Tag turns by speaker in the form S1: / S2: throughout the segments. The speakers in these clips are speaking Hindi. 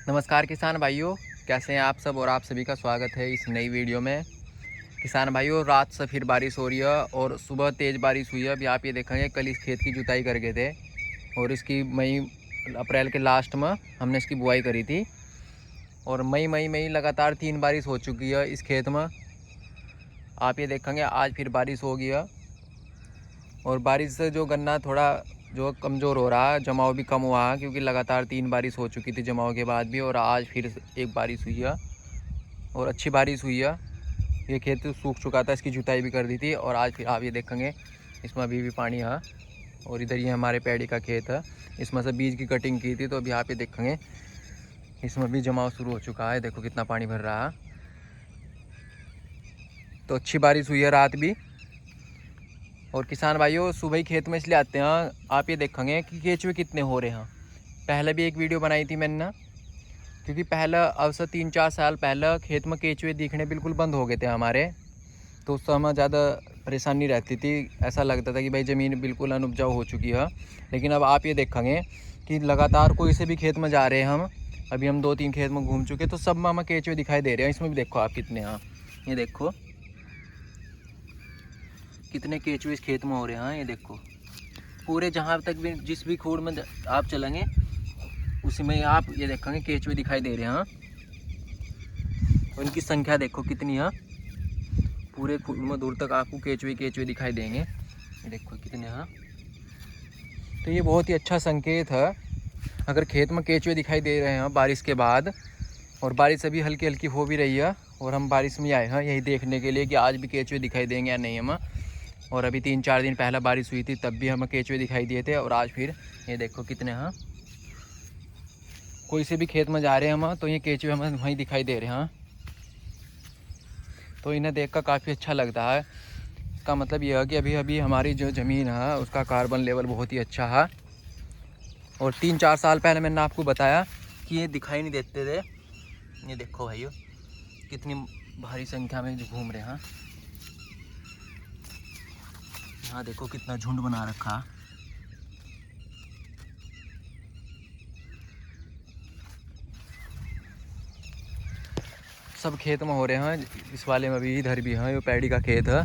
S1: नमस्कार किसान भाइयों, कैसे हैं आप सब। और आप सभी का स्वागत है इस नई वीडियो में। किसान भाइयों, रात से फिर बारिश हो रही है और सुबह तेज़ बारिश हुई है। अभी आप ये देखेंगे, कल इस खेत की जुताई कर गए थे और इसकी मई अप्रैल के लास्ट में हमने इसकी बुआई करी थी। और मई लगातार 3 बारिश हो चुकी है इस खेत में। आप ये देखेंगे, आज फिर बारिश हो गई है और बारिश से जो गन्ना थोड़ा जो कमज़ोर हो रहा है, जमाव भी कम हुआ है, क्योंकि लगातार 3 बारिश हो चुकी थी जमाव के बाद भी। और आज फिर एक बारिश हुई है और अच्छी बारिश हुई है। ये खेत सूख चुका था, इसकी जुताई भी कर दी थी। और आज फिर आप ये देखेंगे, इसमें अभी भी पानी है। और इधर ये हमारे पैडी का खेत है, इसमें से बीज की कटिंग की थी, तो अभी आप ये देखेंगे इसमें भी जमाव शुरू हो चुका है। देखो कितना पानी भर रहा है। तो अच्छी बारिश हुई है रात भी। और किसान भाइयों, सुबह ही खेत में इसलिए आते हैं, आप ये देखेंगे कि केचुए कितने हो रहे हैं। पहले भी एक वीडियो बनाई थी मैंने, क्योंकि पहले अब से 3-4 साल पहले खेत में केचुए दिखने बिल्कुल बंद हो गए थे हमारे। तो उस समय ज़्यादा परेशानी रहती थी, ऐसा लगता था कि भाई ज़मीन बिल्कुल अनउपजाऊ हो चुकी है। लेकिन अब आप ये देखेंगे कि लगातार कोई से भी खेत में जा रहे हैं हम, अभी हम 2-3 खेत में घूम चुके, तो सब में हमें केचुए दिखाई दे रहे हैं। इसमें भी देखो आप कितने हैं, ये देखो कितने केचुए इस खेत में हो रहे हैं। ये देखो पूरे जहाँ तक भी जिस भी खूड़ में आप चलेंगे उसी में आप ये देखेंगे केचुए दिखाई दे रहे हैं। और इनकी संख्या देखो कितनी है, पूरे खूड़ में दूर तक आपको केचुए दिखाई देंगे। ये देखो कितने हैं। तो ये बहुत ही अच्छा संकेत है अगर खेत में केचुए दिखाई दे रहे हैं बारिश के बाद। और बारिश अभी हल्की हल्की हो भी रही है और हम बारिश में आए हैं यही देखने के लिए कि आज भी केचुए दिखाई देंगे या नहीं हमें। और अभी 3-4 दिन पहले बारिश हुई थी, तब भी हमें केचुए दिखाई दिए थे। और आज फिर ये देखो कितने हैं। कोई से भी खेत में जा रहे हैं हम, तो ये केचुए हमें वहीं दिखाई दे रहे हैं। तो इन्हें देखकर काफ़ी अच्छा लगता है। इसका मतलब यह है कि अभी अभी हमारी जो ज़मीन है उसका कार्बन लेवल बहुत ही अच्छा है। और 3-4 साल पहले मैंने आपको बताया कि ये दिखाई नहीं देते थे। ये देखो भाइयों, कितनी भारी संख्या में जो घूम रहे हैं। यहाँ देखो कितना झुंड बना रखा। सब खेत में हो रहे हैं, इस वाले में भी, इधर भी हैं। ये पैडी का खेत है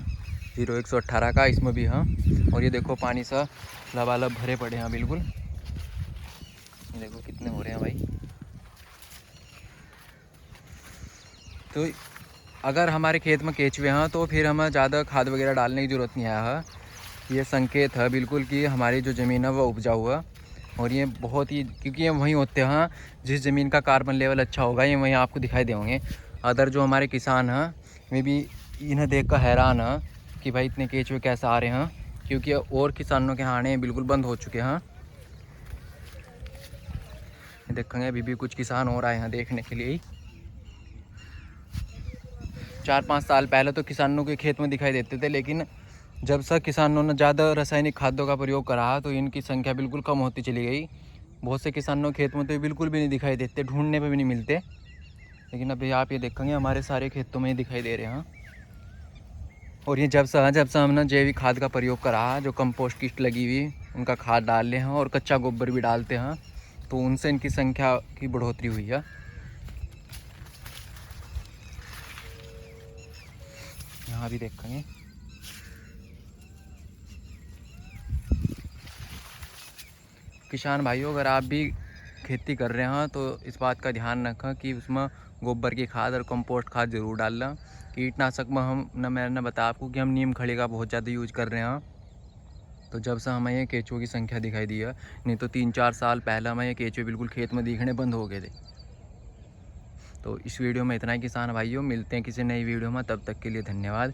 S1: 0118 का, इसमें भी हैं। और ये देखो पानी सा लबालब भरे पड़े हैं बिल्कुल। ये देखो कितने हो रहे हैं भाई। तो अगर हमारे खेत में केचुए हैं तो फिर हमें ज़्यादा खाद वगैरह डालने की ज़रूरत नहीं है। ये संकेत है बिल्कुल कि हमारी जो ज़मीन है वो उपजाऊ है। और ये बहुत ही, क्योंकि ये वहीं होते हैं जिस ज़मीन का कार्बन लेवल अच्छा होगा, ये वहीं आपको दिखाई देंगे। अदर जो हमारे किसान हैं वे भी इन्हें देख कर हैरान है कि भाई इतने केचुए कैसे आ रहे हैं, क्योंकि और किसानों के आने बिल्कुल बंद हो चुके हैं। देखेंगे अभी भी कुछ किसान और आए हैं देखने के लिए ही। 4-5 साल पहले तो किसानों के खेत में दिखाई देते थे, लेकिन जब से किसानों ने ज़्यादा रासायनिक खाद्यों का प्रयोग करा तो इनकी संख्या बिल्कुल कम होती चली गई। बहुत से किसानों के खेत में तो ये बिल्कुल भी नहीं दिखाई देते, ढूंढने पे भी नहीं मिलते। लेकिन अभी आप ये देखेंगे हमारे सारे खेतों में ही दिखाई दे रहे हैं। और ये जब से हमने जैविक खाद का प्रयोग करा, जो कंपोस्ट किट लगी हुई उनका खाद डाल रहे हैं और कच्चा गोबर भी डालते हैं, तो उनसे इनकी संख्या की बढ़ोतरी हुई है। यहाँ भी देखेंगे। किसान भाइयों, अगर आप भी खेती कर रहे हैं तो इस बात का ध्यान रखें कि उसमें गोबर की खाद और कंपोस्ट खाद ज़रूर डालना। कीटनाशक में मैंने बताया आपको कि हम नीम खली का बहुत ज़्यादा यूज कर रहे हैं। तो जब से हमें ये केचुओं की संख्या दिखाई दी है, नहीं तो 3-4 साल पहले हमें ये केचुए बिल्कुल खेत में दिखने बंद हो गए थे। तो इस वीडियो में इतना ही किसान भाइयों, मिलते हैं किसी नई वीडियो में, तब तक के लिए धन्यवाद।